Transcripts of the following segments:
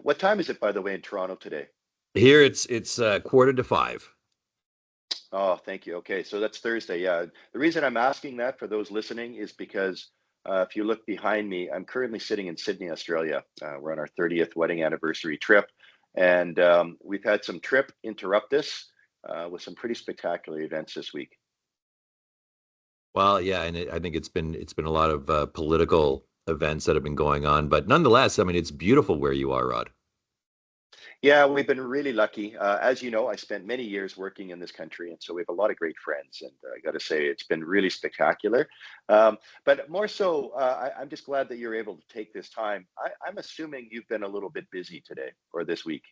What time is it, by the way, in Toronto today? Here it's 4:45. Oh, thank you. Okay, so that's Thursday. Yeah. The reason I'm asking that for those listening is because if you look behind me, I'm currently sitting in Sydney, Australia. We're on our 30th wedding anniversary trip, and we've had some trip interruptus with some pretty spectacular events this week. Well, yeah, and I think it's been a lot of political events that have been going on, but nonetheless, I mean, it's beautiful where you are, Rod. Yeah, we've been really lucky. As you know, I spent many years working in this country, and so we have a lot of great friends. And I got to say, it's been really spectacular. But more so, I'm just glad that you're able to take this time. I'm assuming you've been a little bit busy today or this week.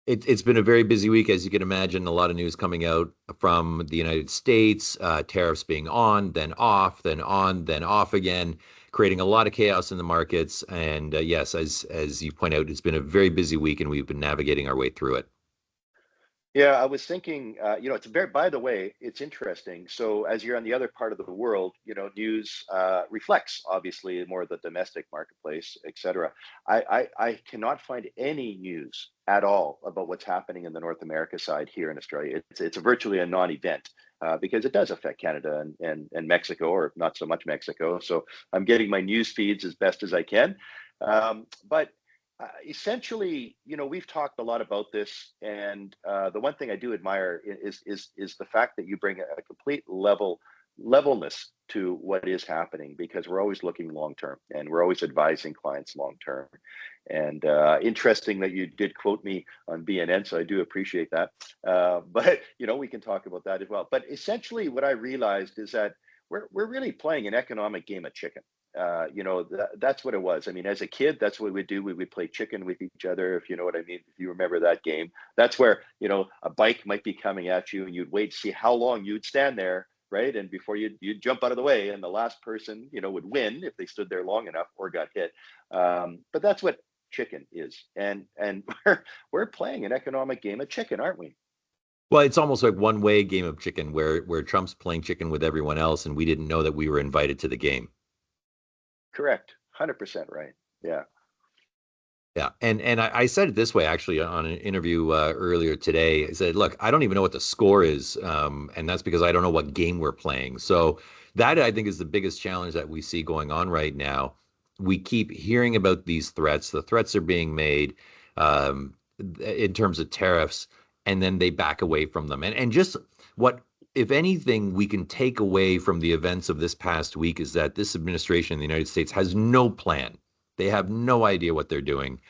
It's been a very busy week, as you can imagine. A lot of news coming out from the United States, tariffs being on, then off again, creating a lot of chaos in the markets. And yes, as you point out, it's been a very busy week, and we've been navigating our way through it. Yeah, I was thinking, it's very, by the way, it's interesting. So as you're on the other part of the world, news reflects obviously more of the domestic marketplace, et cetera. I cannot find any news at all about what's happening in the North America side here in Australia. It's virtually a non-event because it does affect Canada and Mexico, or not so much Mexico. So I'm getting my news feeds as best as I can. But essentially, we've talked a lot about this, and the one thing I do admire is the fact that you bring a complete levelness to what is happening, because we're always looking long term, and we're always advising clients long term. And interesting that you did quote me on BNN, so I do appreciate that. But we can talk about that as well. But essentially, what I realized is that we're really playing an economic game of chicken. That's what it was. I mean, as a kid, that's what we would do. We would play chicken with each other, if you know what I mean, if you remember that game. That's where, a bike might be coming at you, and you'd wait to see how long you'd stand there, right? And before you'd jump out of the way, and the last person, would win if they stood there long enough or got hit. But that's what chicken is. And we're playing an economic game of chicken, aren't we? Well, it's almost like one-way game of chicken, where Trump's playing chicken with everyone else, and we didn't know that we were invited to the game. Correct. 100% right. Yeah. Yeah, and I said it this way actually on an interview earlier today. I said, "Look, I don't even know what the score is, and that's because I don't know what game we're playing." So that, I think, is the biggest challenge that we see going on right now. We keep hearing about these threats. The threats are being made in terms of tariffs, and then they back away from them. And just what, if anything, we can take away from the events of this past week is that this administration in the United States has no plan. They have no idea what they're doing.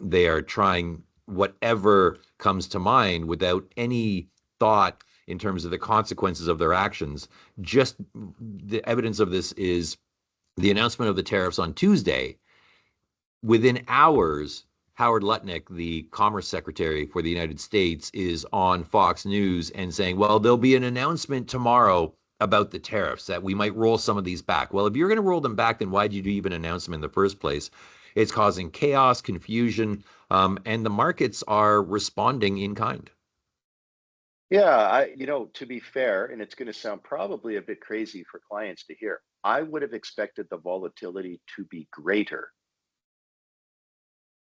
They are trying whatever comes to mind without any thought in terms of the consequences of their actions. Just the evidence of this is the announcement of the tariffs on Tuesday. Within hours, Howard Lutnick, the Commerce Secretary for the United States, is on Fox News and saying, well, there'll be an announcement tomorrow about the tariffs, that we might roll some of these back. Well, if you're going to roll them back, then why did you even announce them in the first place? It's causing chaos, confusion, and the markets are responding in kind. Yeah, to be fair, and it's going to sound probably a bit crazy for clients to hear, I would have expected the volatility to be greater.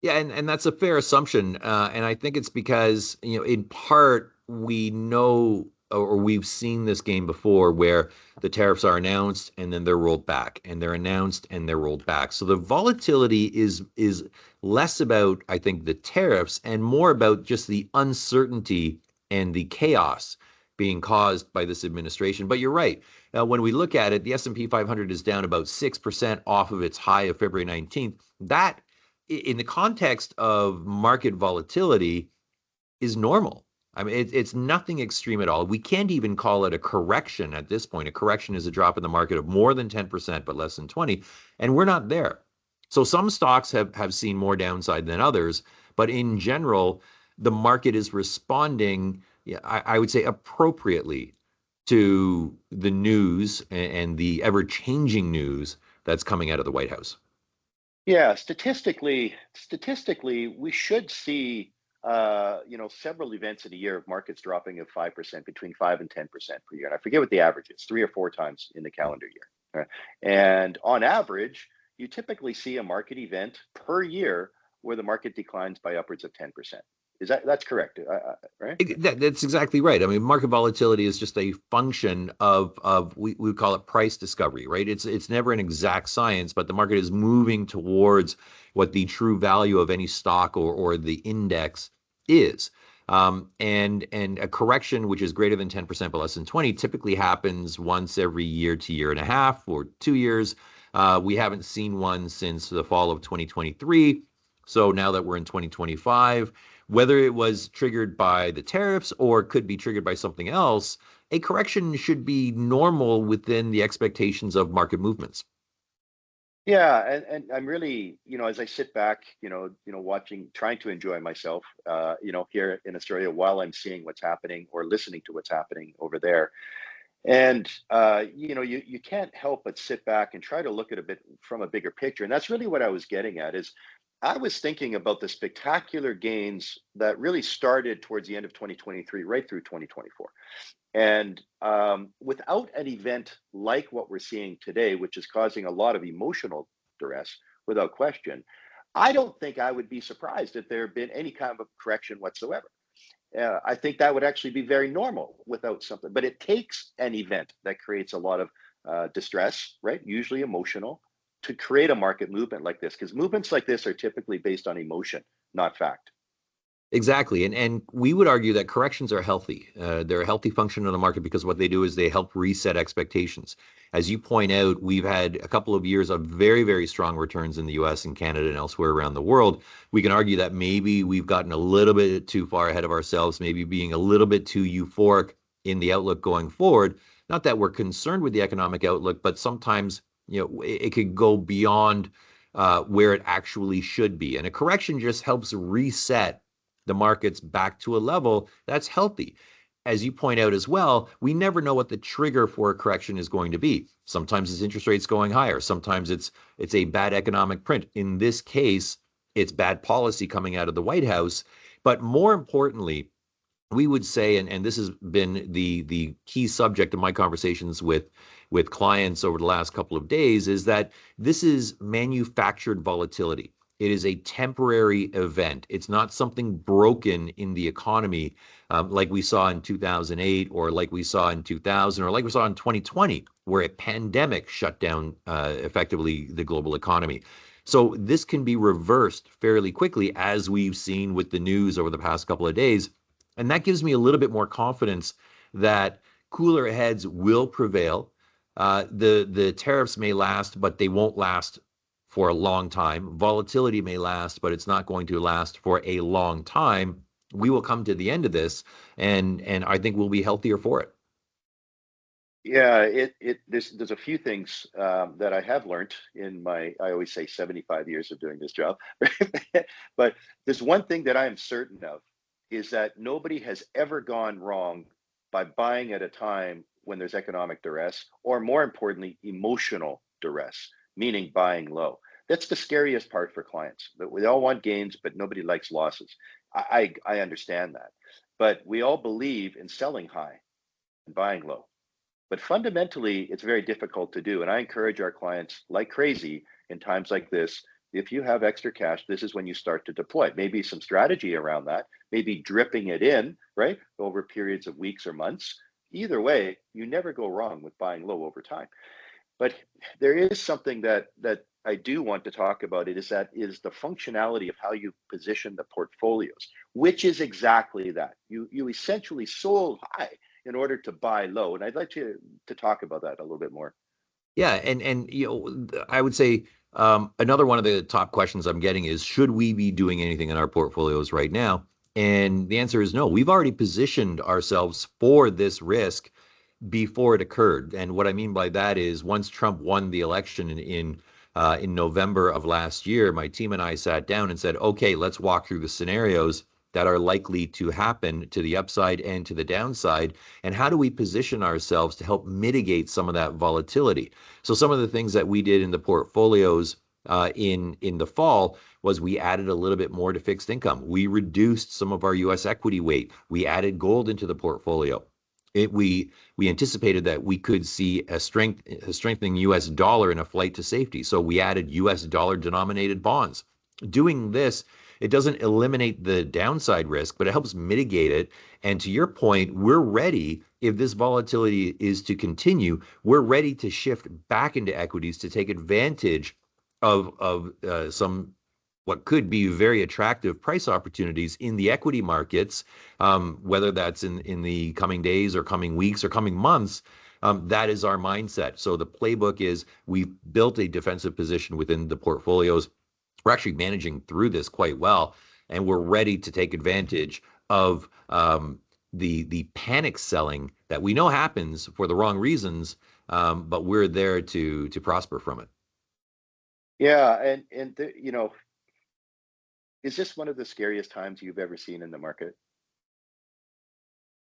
Yeah, and that's a fair assumption. And I think it's because, in part, we know or we've seen this game before where the tariffs are announced and then they're rolled back, and they're announced and they're rolled back. So the volatility is less about, I think, the tariffs and more about just the uncertainty and the chaos being caused by this administration. But you're right. When we look at it, the S&P 500 is down about 6% off of its high of February 19th. That, in the context of market volatility, is normal. I mean, it's nothing extreme at all. We can't even call it a correction at this point. A correction is a drop in the market of more than 10%, but less than 20, and we're not there. So some stocks have seen more downside than others, but in general, the market is responding, I would say, appropriately to the news and the ever-changing news that's coming out of the White House. Yeah, statistically, we should see, several events in a year of markets dropping of 5%, between 5 and 10% per year. And I forget what the average is, 3 or 4 times in the calendar year. Right? And on average, you typically see a market event per year where the market declines by upwards of 10%. That's correct, right? That's exactly right. I mean, market volatility is just a function of we would call it price discovery, right? It's never an exact science, but the market is moving towards what the true value of any stock or the index is. And a correction which is greater than 10% but less than 20 typically happens once every year to year and a half or 2 years. We haven't seen one since the fall of 2023. So now that we're in 2025, whether it was triggered by the tariffs or could be triggered by something else, a correction should be normal within the expectations of market movements. Yeah, and I'm really, as I sit back, watching, trying to enjoy myself, here in Australia while I'm seeing what's happening or listening to what's happening over there. And you can't help but sit back and try to look at a bit from a bigger picture. And that's really what I was getting at is I was thinking about the spectacular gains that really started towards the end of 2023, right through 2024. And without an event like what we're seeing today, which is causing a lot of emotional duress, without question, I don't think I would be surprised if there had been any kind of correction whatsoever. I think that would actually be very normal without something. But it takes an event that creates a lot of distress, right? Usually emotional, to create a market movement like this, because movements like this are typically based on emotion, not fact. Exactly. And we would argue that corrections are healthy. They're a healthy function of the market because what they do is they help reset expectations. As you point out, we've had a couple of years of very, very strong returns in the US and Canada and elsewhere around the world. We can argue that maybe we've gotten a little bit too far ahead of ourselves, maybe being a little bit too euphoric in the outlook going forward. Not that we're concerned with the economic outlook, but sometimes it could go beyond where it actually should be. And a correction just helps reset the markets back to a level that's healthy. As you point out as well, we never know what the trigger for a correction is going to be. Sometimes it's interest rates going higher. Sometimes it's a bad economic print. In this case, it's bad policy coming out of the White House. But more importantly, we would say, and this has been the key subject of my conversations with clients over the last couple of days, is that this is manufactured volatility. It is a temporary event. It's not something broken in the economy like we saw in 2008 or like we saw in 2000 or like we saw in 2020, where a pandemic shut down effectively the global economy. So this can be reversed fairly quickly, as we've seen with the news over the past couple of days. And that gives me a little bit more confidence that cooler heads will prevail. The tariffs may last, but they won't last for a long time. Volatility may last, but it's not going to last for a long time. We will come to the end of this, and I think we'll be healthier for it. Yeah, there's a few things that I have learned in my, I always say 75 years of doing this job, but there's one thing that I am certain of is that nobody has ever gone wrong by buying at a time when there's economic duress, or more importantly, emotional duress, meaning buying low. That's the scariest part for clients. That we all want gains, but nobody likes losses. I understand that, but we all believe in selling high and buying low. But fundamentally, it's very difficult to do. And I encourage our clients like crazy in times like this. If you have extra cash, this is when you start to deploy. Maybe some strategy around that, maybe dripping it in, right, over periods of weeks or months. Either way, you never go wrong with buying low over time. But there is something that I do want to talk about. It is the functionality of how you position the portfolios, which is exactly that. You essentially sold high in order to buy low, and I'd like to talk about that a little bit more. Yeah, and I would say another one of the top questions I'm getting is, should we be doing anything in our portfolios right now? And the answer is no. We've already positioned ourselves for this risk before it occurred. And what I mean by that is, once Trump won the election in November of last year, my team and I sat down and said, okay, let's walk through the scenarios that are likely to happen to the upside and to the downside, and how do we position ourselves to help mitigate some of that volatility. So some of the things that we did in the portfolios in the fall was we added a little bit more to fixed income. We reduced some of our US equity weight. We added gold into the portfolio. We anticipated that we could see a strengthening US dollar and a flight to safety. So we added US dollar denominated bonds. Doing this, it doesn't eliminate the downside risk, but it helps mitigate it. And to your point, we're ready if this volatility is to continue. We're ready to shift back into equities to take advantage of some what could be very attractive price opportunities in the equity markets, whether that's in the coming days or coming weeks or coming months. That is our mindset. So the playbook is we've built a defensive position within the portfolios. We're actually managing through this quite well, and we're ready to take advantage of the panic selling that we know happens for the wrong reasons, but we're there to prosper from it. Yeah, is this one of the scariest times you've ever seen in the market?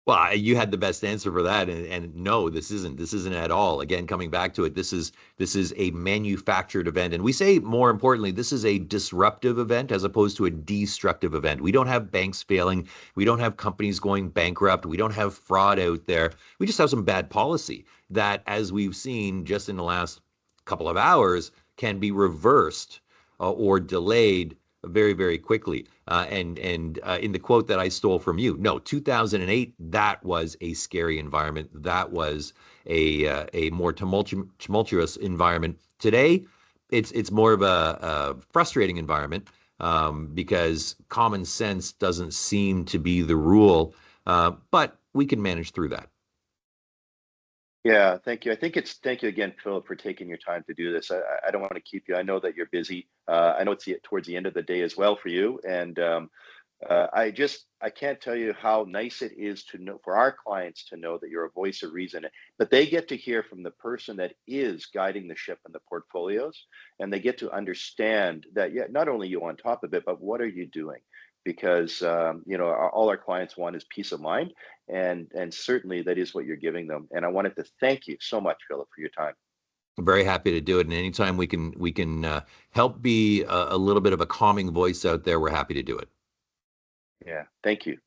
Well, you had the best answer for that, and no, this isn't. This isn't at all. Again, coming back to it, this is a manufactured event, and we say more importantly, this is a disruptive event as opposed to a destructive event. We don't have banks failing, we don't have companies going bankrupt, we don't have fraud out there. We just have some bad policy that, as we've seen just in the last couple of hours, can be reversed or delayed very, very quickly. And in the quote that I stole from you, no, 2008, that was a scary environment. That was a more tumultuous environment. Today, it's more of a frustrating environment because common sense doesn't seem to be the rule, but we can manage through that. Yeah, thank you. Thank you again, Philip, for taking your time to do this. I don't want to keep you. I know that you're busy. I know towards the end of the day as well for you, and I can't tell you how nice it is to know for our clients to know that you're a voice of reason, but they get to hear from the person that is guiding the ship in the portfolios, and they get to understand that, yeah, not only you on top of it, but what are you doing? Because all our clients want is peace of mind, and certainly that is what you're giving them. And I wanted to thank you so much, Philip, for your time. I'm very happy to do it, and anytime we can help be a little bit of a calming voice out there, we're happy to do it. Yeah, thank you.